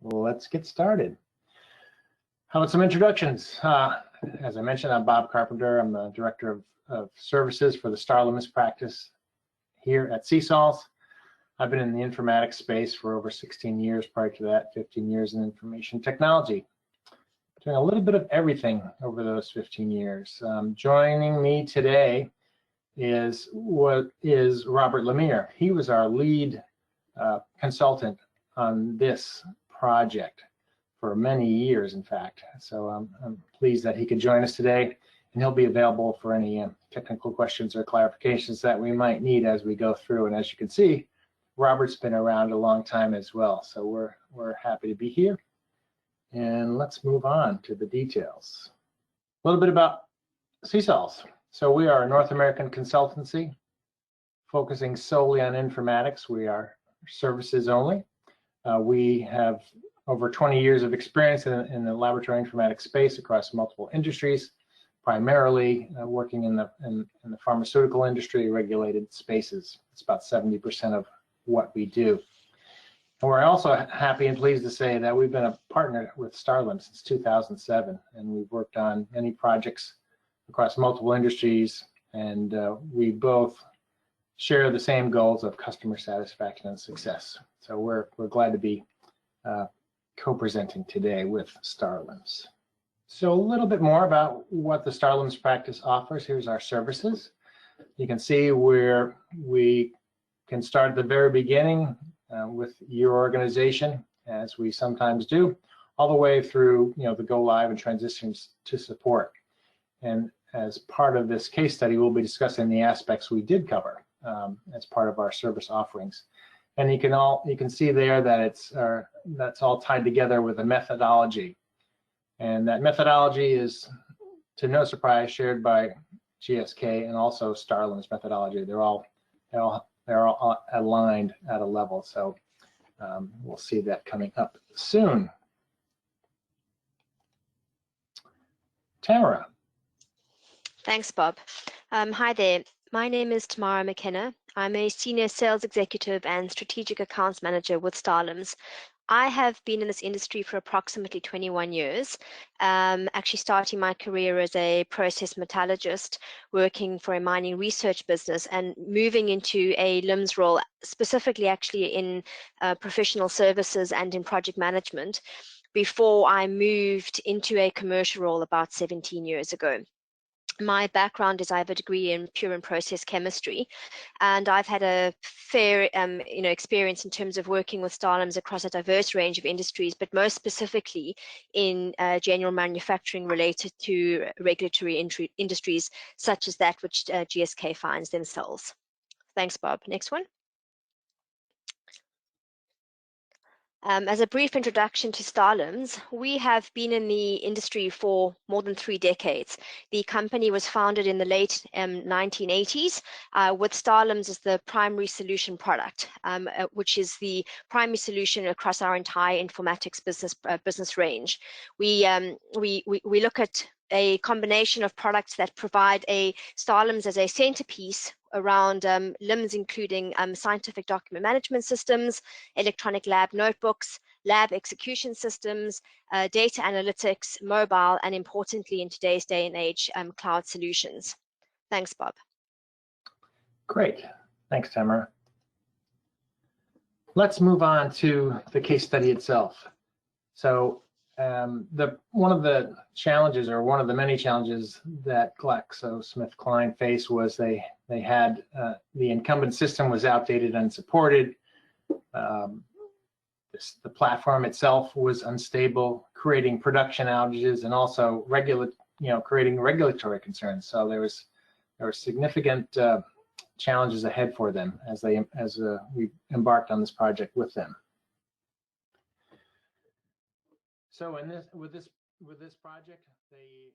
Let's get started. How about some introductions? As I mentioned, I'm Bob Carpenter. I'm the Director of Services for the STARLIMS practice here at CSols. I've been in the informatics space for over 16 years. Prior to that, 15 years in information technology. Doing a little bit of everything over those 15 years. Joining me today is Robert Lemire. He was our lead consultant on this project for many years, in fact. So I'm pleased that he could join us today, and he'll be available for any technical questions or clarifications that we might need as we go through. And as you can see, Robert's been around a long time as well, so we're happy to be here. And let's move on to the details. A little bit about CSols. So we are a North American consultancy focusing solely on informatics. We are services only. We have over 20 years of experience in the laboratory informatics space across multiple industries, primarily working in the pharmaceutical industry, regulated spaces. It's about 70% of what we do. And we're also happy and pleased to say that we've been a partner with STARLIMS since 2007, and we've worked on many projects across multiple industries, and we both share the same goals of customer satisfaction and success. So we're glad to be co-presenting today with STARLIMS. So a little bit more about what the STARLIMS practice offers. Here's our services. You can see where we can start at the very beginning with your organization, as we sometimes do, all the way through the go live and transitions to support. And as part of this case study, we'll be discussing the aspects we did cover as part of our service offerings. And you can see there that that's all tied together with a methodology. And that methodology is, to no surprise, shared by GSK and also STARLIMS methodology. They're all aligned at a level. So we'll see that coming up soon. Tamara. Thanks, Bob. Hi there. My name is Tamara McKenna. I'm a Senior Sales Executive and Strategic Accounts Manager with STARLIMS. I have been in this industry for approximately 21 years, actually starting my career as a process metallurgist, working for a mining research business, and moving into a LIMS role, specifically actually in professional services and in project management, before I moved into a commercial role about 17 years ago. My background is I have a degree in pure and process chemistry, and I've had a fair experience in terms of working with STARLIMS across a diverse range of industries, but most specifically in general manufacturing related to regulatory industries such as that which GSK finds themselves. Thanks, Bob. Next one. As a brief introduction to STARLIMS, we have been in the industry for more than 3 decades. The company was founded in the late 1980s with STARLIMS as the primary solution product, which is the primary solution across our entire informatics business range. We look at a combination of products that provide a STARLIMS as a centerpiece around LIMS, including scientific document management systems, electronic lab notebooks, lab execution systems, data analytics, mobile, and importantly in today's day and age, cloud solutions. Thanks, Bob. Great. Thanks, Tamara. Let's move on to the case study itself. So one of the challenges, or one of the many challenges that GlaxoSmithKline faced, was they had the incumbent system was outdated and unsupported. The platform itself was unstable, creating production outages and also creating regulatory concerns. So there were significant challenges ahead for them as we embarked on this project with them. So with this project, they